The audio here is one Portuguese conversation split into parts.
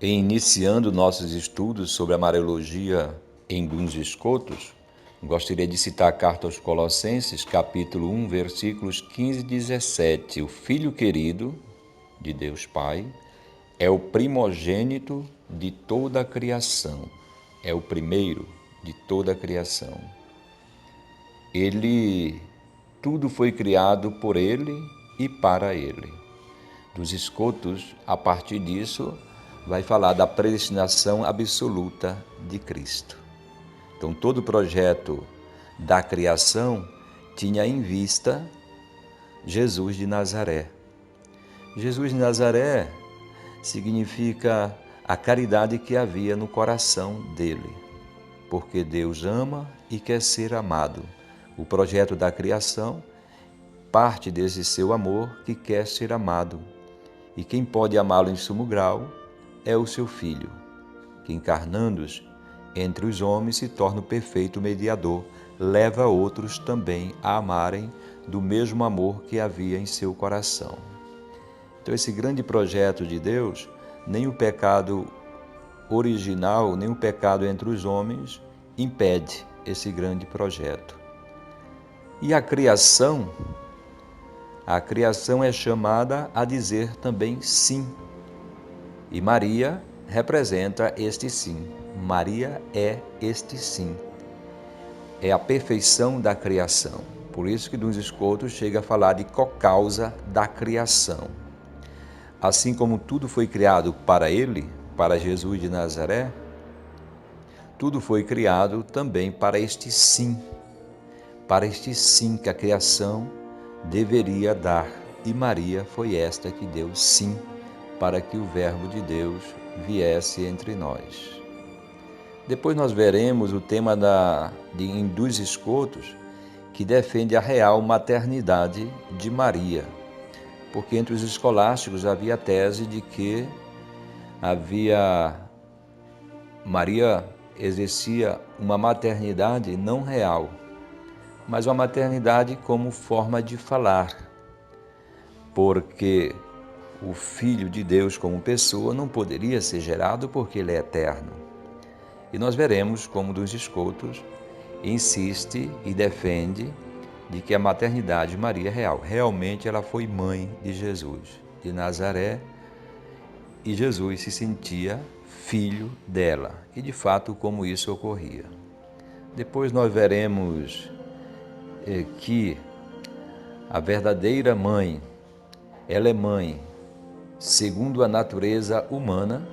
Iniciando nossos estudos sobre a Mariologia em Duns Escotos, gostaria de citar a carta aos Colossenses, capítulo 1, versículos 15 e 17. O Filho querido de Deus Pai é o primogênito de toda a criação, é o primeiro de toda a criação. Tudo foi criado por ele e para ele. Dos escotos, a partir disso, vai falar da predestinação absoluta de Cristo. Então, todo o projeto da criação tinha em vista Jesus de Nazaré. Jesus de Nazaré significa a caridade que havia no coração dele, porque Deus ama e quer ser amado. O projeto da criação parte desse seu amor que quer ser amado. E quem pode amá-lo em sumo grau é o seu Filho, que encarnando-se entre os homens se torna o perfeito mediador, leva outros também a amarem do mesmo amor que havia em seu coração. Então, esse grande projeto de Deus, nem o pecado original, nem o pecado entre os homens impede esse grande projeto. E a criação é chamada a dizer também sim. E Maria representa este sim. Maria é este sim. É a perfeição da criação. Por isso que Duns Escotos chega a falar de cocausa da criação. Assim como tudo foi criado para ele, para Jesus de Nazaré, tudo foi criado também para este sim que a criação deveria dar. E Maria foi esta que deu sim para que o Verbo de Deus viesse entre nós. Depois nós veremos o tema em Duns Escotos, que defende a real maternidade de Maria, porque entre os escolásticos havia a tese de que Maria exercia uma maternidade não real, mas uma maternidade como forma de falar, porque o Filho de Deus como pessoa não poderia ser gerado porque ele é eterno. E nós veremos como Duns Escotos insiste e defende de que a maternidade de Maria é real. Realmente ela foi mãe de Jesus, de Nazaré, e Jesus se sentia filho dela. E de fato como isso ocorria. Depois nós veremos que a verdadeira mãe, ela é mãe segundo a natureza humana,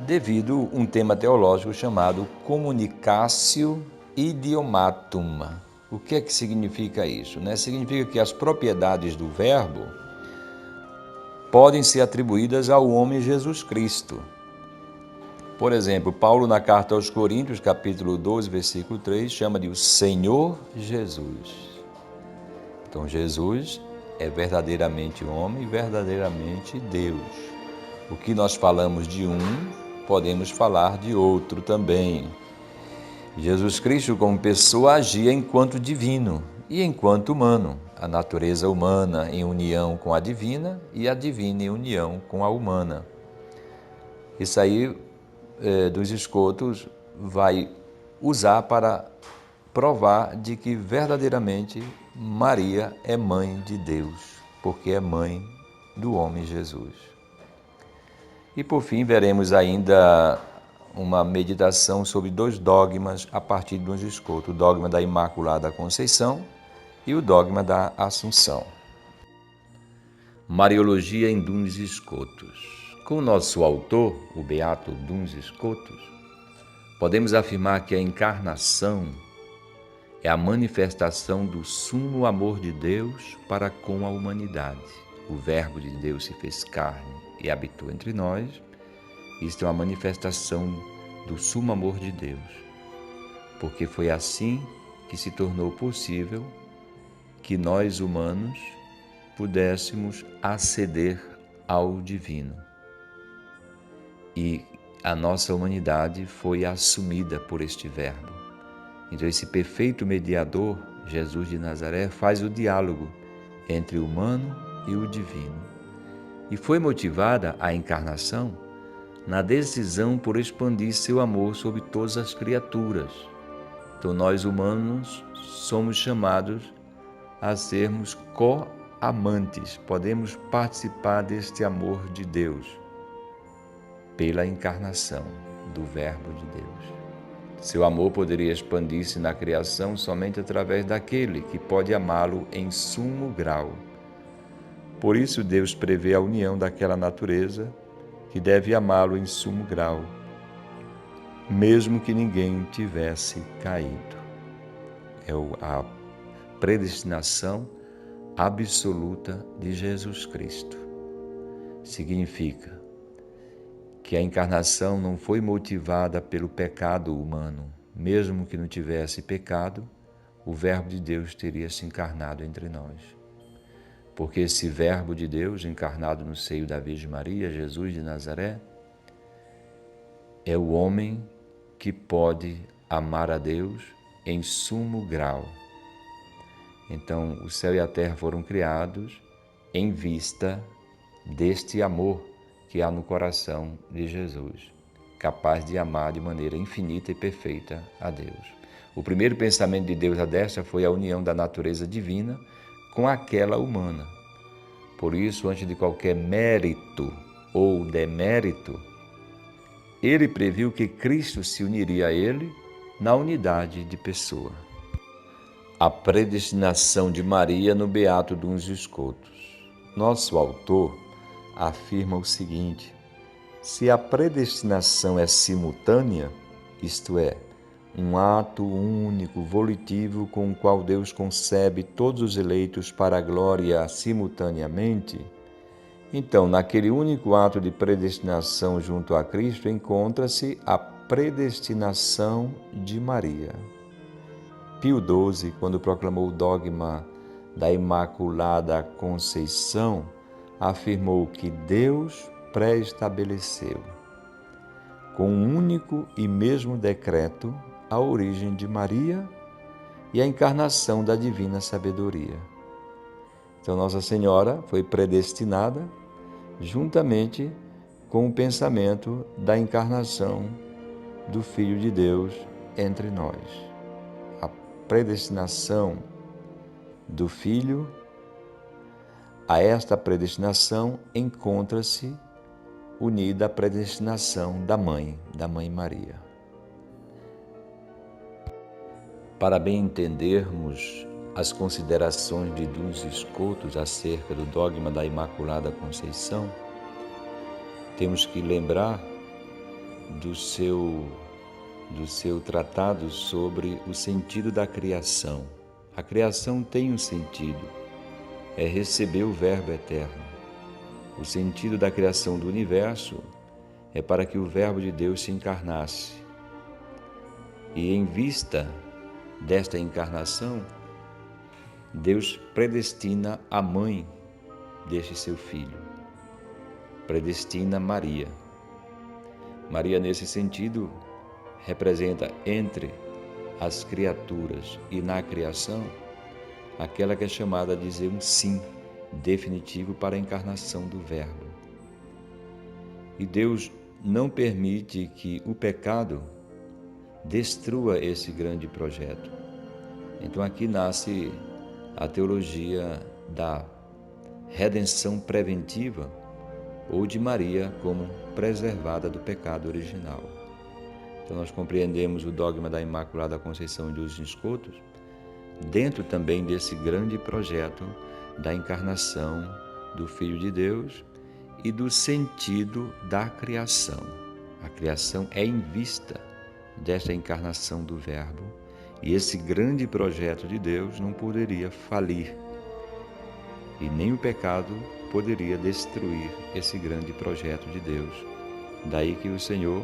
devido a um tema teológico chamado Communicatio Idiomatum. O que é que significa isso? Significa que as propriedades do Verbo podem ser atribuídas ao homem Jesus Cristo. Por exemplo, Paulo, na carta aos Coríntios, capítulo 12, versículo 3, chama de o Senhor Jesus. Então, Jesus é verdadeiramente homem e verdadeiramente Deus. O que nós falamos de um, podemos falar de outro também. Jesus Cristo, como pessoa, agia enquanto divino e enquanto humano. A natureza humana em união com a divina e a divina em união com a humana. Isso aí, Duns Escotos, vai usar para provar de que verdadeiramente Maria é mãe de Deus, porque é mãe do homem Jesus. E por fim veremos ainda uma meditação sobre dois dogmas a partir de Duns Escotos, o dogma da Imaculada Conceição e o dogma da Assunção. Mariologia em Duns Escotos. Com o nosso autor, o beato Duns Escotos, podemos afirmar que a encarnação é a manifestação do sumo amor de Deus para com a humanidade. O Verbo de Deus se fez carne e habitou entre nós. Isto é uma manifestação do sumo amor de Deus, porque foi assim que se tornou possível que nós, humanos, pudéssemos aceder ao divino. E a nossa humanidade foi assumida por este Verbo. Então, esse perfeito mediador, Jesus de Nazaré, faz o diálogo entre o humano e o divino. E foi motivada a encarnação na decisão por expandir seu amor sobre todas as criaturas. Então nós humanos somos chamados a sermos co-amantes, podemos participar deste amor de Deus pela encarnação do Verbo de Deus. Seu amor poderia expandir-se na criação somente através daquele que pode amá-lo em sumo grau. Por isso Deus prevê a união daquela natureza que deve amá-lo em sumo grau, mesmo que ninguém tivesse caído. É a predestinação absoluta de Jesus Cristo. Significa que a encarnação não foi motivada pelo pecado humano. Mesmo que não tivesse pecado, o Verbo de Deus teria se encarnado entre nós. Porque esse Verbo de Deus, encarnado no seio da Virgem Maria, Jesus de Nazaré, é o homem que pode amar a Deus em sumo grau. Então, o céu e a terra foram criados em vista deste amor que há no coração de Jesus, capaz de amar de maneira infinita e perfeita a Deus. O primeiro pensamento de Deus à destra foi a união da natureza divina com aquela humana. Por isso, antes de qualquer mérito ou demérito, ele previu que Cristo se uniria a ele na unidade de pessoa. A predestinação de Maria no Beato dos Escotos. Nosso autor afirma o seguinte: se a predestinação é simultânea, isto é, um ato único, volitivo, com o qual Deus concebe todos os eleitos para a glória simultaneamente, então, naquele único ato de predestinação junto a Cristo, encontra-se a predestinação de Maria. Pio XII, quando proclamou o dogma da Imaculada Conceição, afirmou que Deus pré-estabeleceu, com um único e mesmo decreto, a origem de Maria e a encarnação da divina sabedoria. Então, Nossa Senhora foi predestinada juntamente com o pensamento da encarnação do Filho de Deus entre nós. A predestinação do Filho, a esta predestinação encontra-se unida a predestinação da Mãe Maria. Para bem entendermos as considerações de Duns Scotus acerca do dogma da Imaculada Conceição, temos que lembrar do seu tratado sobre o sentido da criação. A criação tem um sentido, é receber o Verbo eterno. O sentido da criação do universo é para que o Verbo de Deus se encarnasse. E em vista desta encarnação, Deus predestina a mãe deste seu filho, predestina Maria. Maria, nesse sentido, representa entre as criaturas e na criação aquela que é chamada a dizer um sim definitivo para a encarnação do Verbo. E Deus não permite que o pecado destrua esse grande projeto. Então aqui nasce a teologia da redenção preventiva ou de Maria como preservada do pecado original. Então nós compreendemos o dogma da Imaculada Conceição de Duns Scotus dentro também desse grande projeto da encarnação do Filho de Deus e do sentido da criação. A criação é em vista desta encarnação do Verbo, e esse grande projeto de Deus não poderia falir, e nem o pecado poderia destruir esse grande projeto de Deus. Daí que o Senhor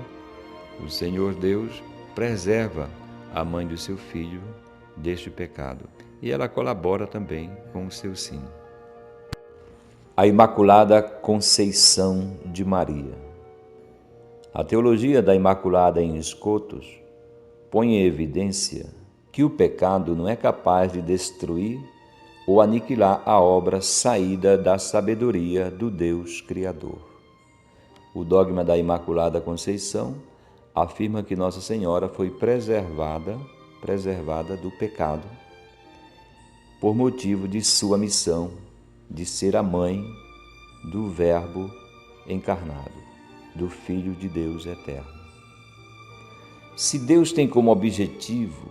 Deus, preserva a mãe do seu filho deste pecado, e ela colabora também com o seu sim. A Imaculada Conceição de Maria. A teologia da Imaculada em Scotus põe em evidência que o pecado não é capaz de destruir ou aniquilar a obra saída da sabedoria do Deus Criador. O dogma da Imaculada Conceição afirma que Nossa Senhora foi preservada do pecado por motivo de sua missão de ser a mãe do Verbo encarnado, do Filho de Deus eterno. Se Deus tem como objetivo,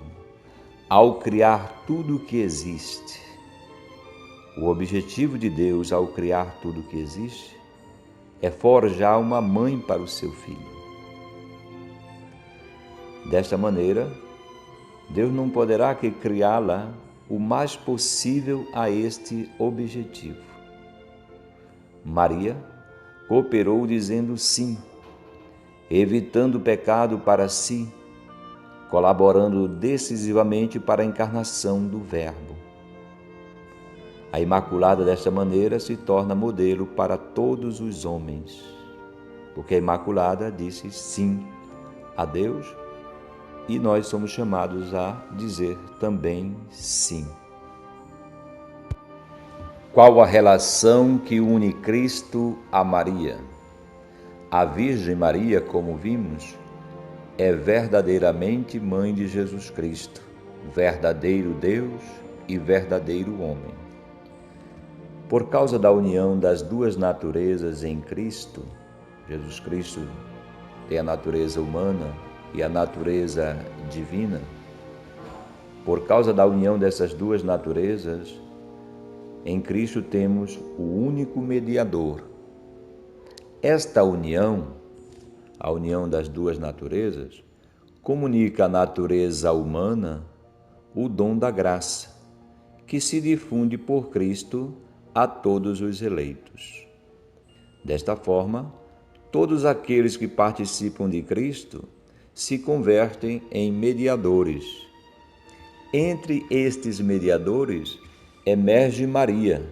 ao criar tudo o que existe, o objetivo de Deus ao criar tudo o que existe é forjar uma mãe para o seu filho. Desta maneira, Deus não poderá que criá-la o mais possível a este objetivo. Maria cooperou dizendo sim, evitando o pecado para si, colaborando decisivamente para a encarnação do Verbo. A Imaculada, desta maneira, se torna modelo para todos os homens, porque a Imaculada disse sim a Deus e nós somos chamados a dizer também sim. Qual a relação que une Cristo a Maria? A Virgem Maria, como vimos, é verdadeiramente mãe de Jesus Cristo, verdadeiro Deus e verdadeiro homem. Por causa da união das duas naturezas em Cristo, Jesus Cristo tem a natureza humana e a natureza divina. Por causa da união dessas duas naturezas, em Cristo temos o único mediador. Esta união, a união das duas naturezas, comunica à natureza humana o dom da graça, que se difunde por Cristo a todos os eleitos. Desta forma, todos aqueles que participam de Cristo se convertem em mediadores. Entre estes mediadores, emerge Maria,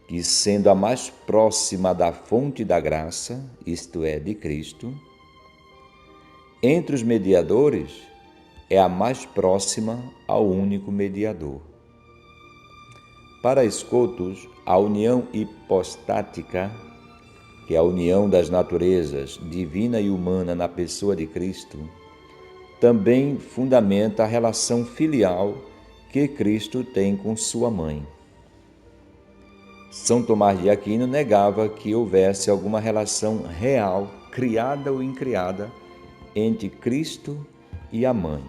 que, sendo a mais próxima da fonte da graça, isto é, de Cristo, entre os mediadores, é a mais próxima ao único mediador. Para Scotus, a união hipostática, que é a união das naturezas divina e humana na pessoa de Cristo, também fundamenta a relação filial que Cristo tem com sua mãe. São Tomás de Aquino negava que houvesse alguma relação real, criada ou incriada, entre Cristo e a mãe,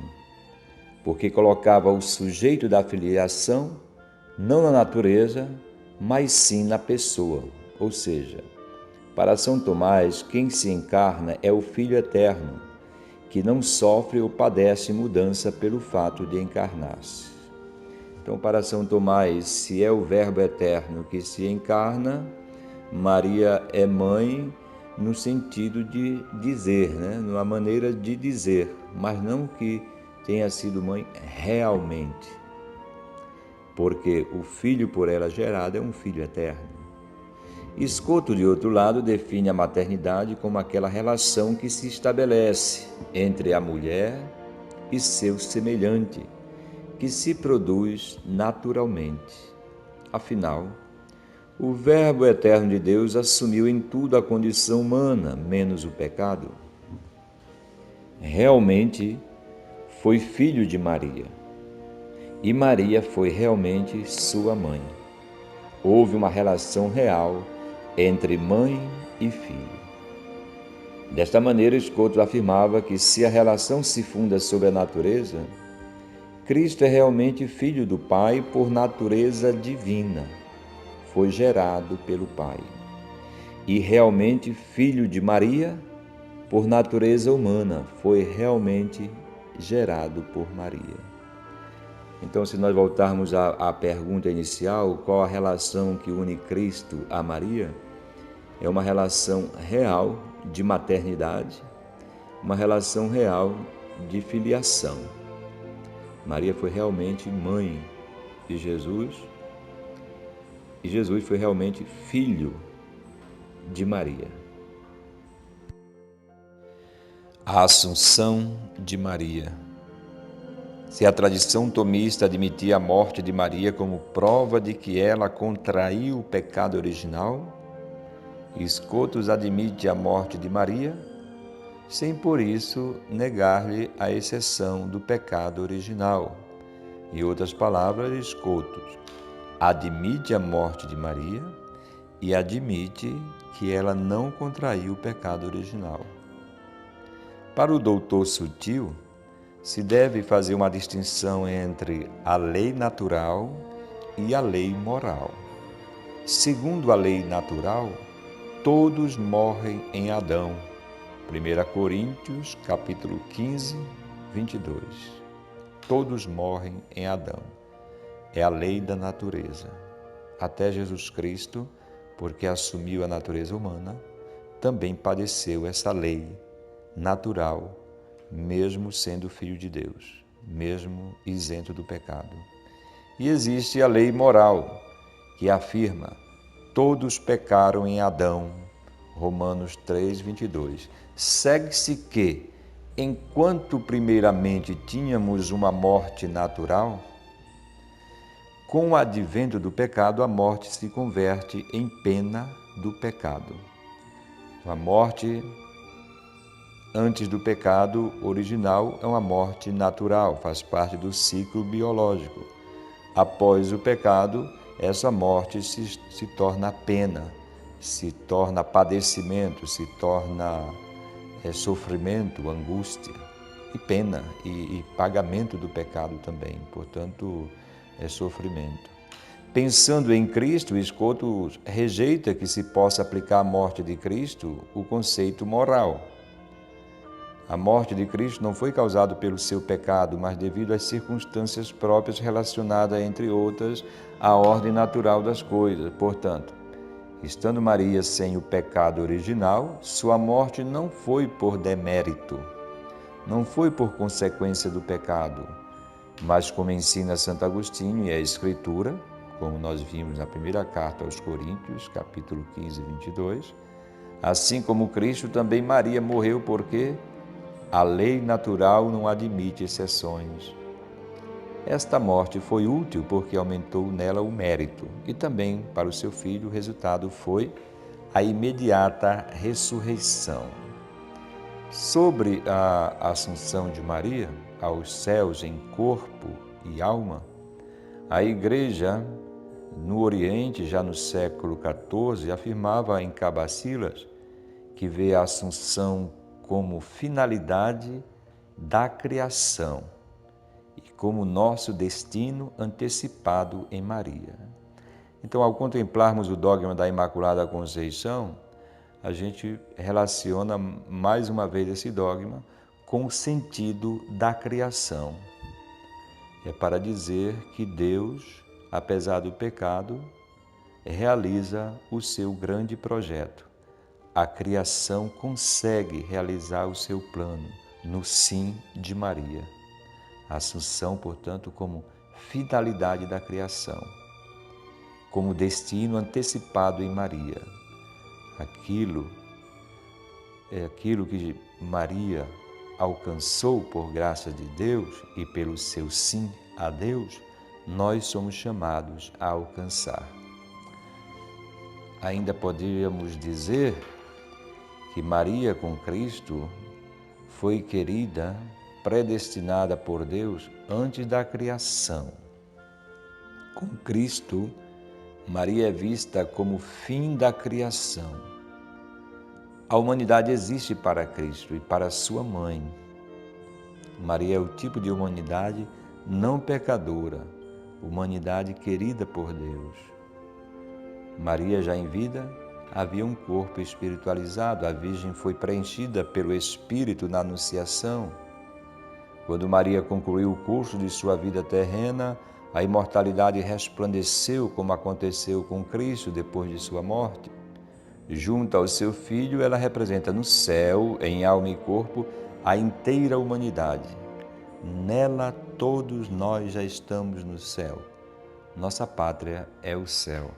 porque colocava o sujeito da filiação não na natureza, mas sim na pessoa. Ou seja, para São Tomás, quem se encarna é o Filho eterno, que não sofre ou padece mudança pelo fato de encarnar-se. Então, para São Tomás, se é o Verbo eterno que se encarna, Maria é mãe no sentido de dizer, numa maneira de dizer, mas não que tenha sido mãe realmente, porque o Filho por ela gerado é um Filho eterno. Scotus, de outro lado, define a maternidade como aquela relação que se estabelece entre a mulher e seu semelhante, que se produz naturalmente. Afinal, o Verbo eterno de Deus assumiu em tudo a condição humana, menos o pecado. Realmente foi filho de Maria, e Maria foi realmente sua mãe. Houve uma relação real entre mãe e filho. Desta maneira, Scotus afirmava que se a relação se funda sobre a natureza, Cristo é realmente filho do Pai por natureza divina, foi gerado pelo Pai, e realmente filho de Maria por natureza humana, foi realmente gerado por Maria. Então, se nós voltarmos à pergunta inicial, qual a relação que une Cristo a Maria? É uma relação real de maternidade, uma relação real de filiação. Maria foi realmente mãe de Jesus e Jesus foi realmente filho de Maria. A Assunção de Maria. Se a tradição tomista admitia a morte de Maria como prova de que ela contraiu o pecado original, Scotus admite a morte de Maria, sem por isso negar-lhe a exceção do pecado original. Em outras palavras, Scotus admite a morte de Maria e admite que ela não contraiu o pecado original. Para o doutor Sutil, se deve fazer uma distinção entre a lei natural e a lei moral. Segundo a lei natural, todos morrem em Adão. 1 Coríntios, capítulo 15, 22. Todos morrem em Adão. É a lei da natureza. Até Jesus Cristo, porque assumiu a natureza humana, também padeceu essa lei natural, mesmo sendo filho de Deus, mesmo isento do pecado. E existe a lei moral, que afirma: todos pecaram em Adão. Romanos 3, 22. Segue-se que, enquanto primeiramente tínhamos uma morte natural, com o advento do pecado, a morte se converte em pena do pecado. A morte antes do pecado original é uma morte natural, faz parte do ciclo biológico. Após o pecado, essa morte se torna pena, se torna padecimento, se torna sofrimento, angústia e pena, e pagamento do pecado também, portanto, é sofrimento. Pensando em Cristo, Scotus rejeita que se possa aplicar à morte de Cristo o conceito moral. A morte de Cristo não foi causada pelo seu pecado, mas devido às circunstâncias próprias relacionadas, entre outras, à ordem natural das coisas. Portanto, estando Maria sem o pecado original, sua morte não foi por demérito, não foi por consequência do pecado, mas como ensina Santo Agostinho e a Escritura, como nós vimos na primeira carta aos Coríntios, capítulo 15, 22, assim como Cristo, também Maria morreu porque a lei natural não admite exceções. Esta morte foi útil porque aumentou nela o mérito, e também para o seu filho o resultado foi a imediata ressurreição. Sobre a assunção de Maria aos céus em corpo e alma, a Igreja no Oriente, já no século XIV, afirmava em Cabacilas que vê a assunção como finalidade da criação e como nosso destino antecipado em Maria. Então, ao contemplarmos o dogma da Imaculada Conceição, a gente relaciona mais uma vez esse dogma com o sentido da criação. É para dizer que Deus, apesar do pecado, realiza o seu grande projeto. A criação consegue realizar o seu plano no sim de Maria. A Assunção, portanto, como finalidade da criação, como destino antecipado em Maria. Aquilo que Maria alcançou por graça de Deus e pelo seu sim a Deus, nós somos chamados a alcançar. Ainda poderíamos dizer que Maria com Cristo foi querida, predestinada por Deus antes da criação. Com Cristo, Maria é vista como fim da criação. A humanidade existe para Cristo e para sua mãe. Maria é o tipo de humanidade não pecadora, humanidade querida por Deus. Maria, já em vida, havia um corpo espiritualizado, a Virgem foi preenchida pelo Espírito na Anunciação. Quando Maria concluiu o curso de sua vida terrena, a imortalidade resplandeceu, como aconteceu com Cristo depois de sua morte. Junto ao seu Filho, ela representa no céu, em alma e corpo, a inteira humanidade. Nela, todos nós já estamos no céu. Nossa pátria é o céu.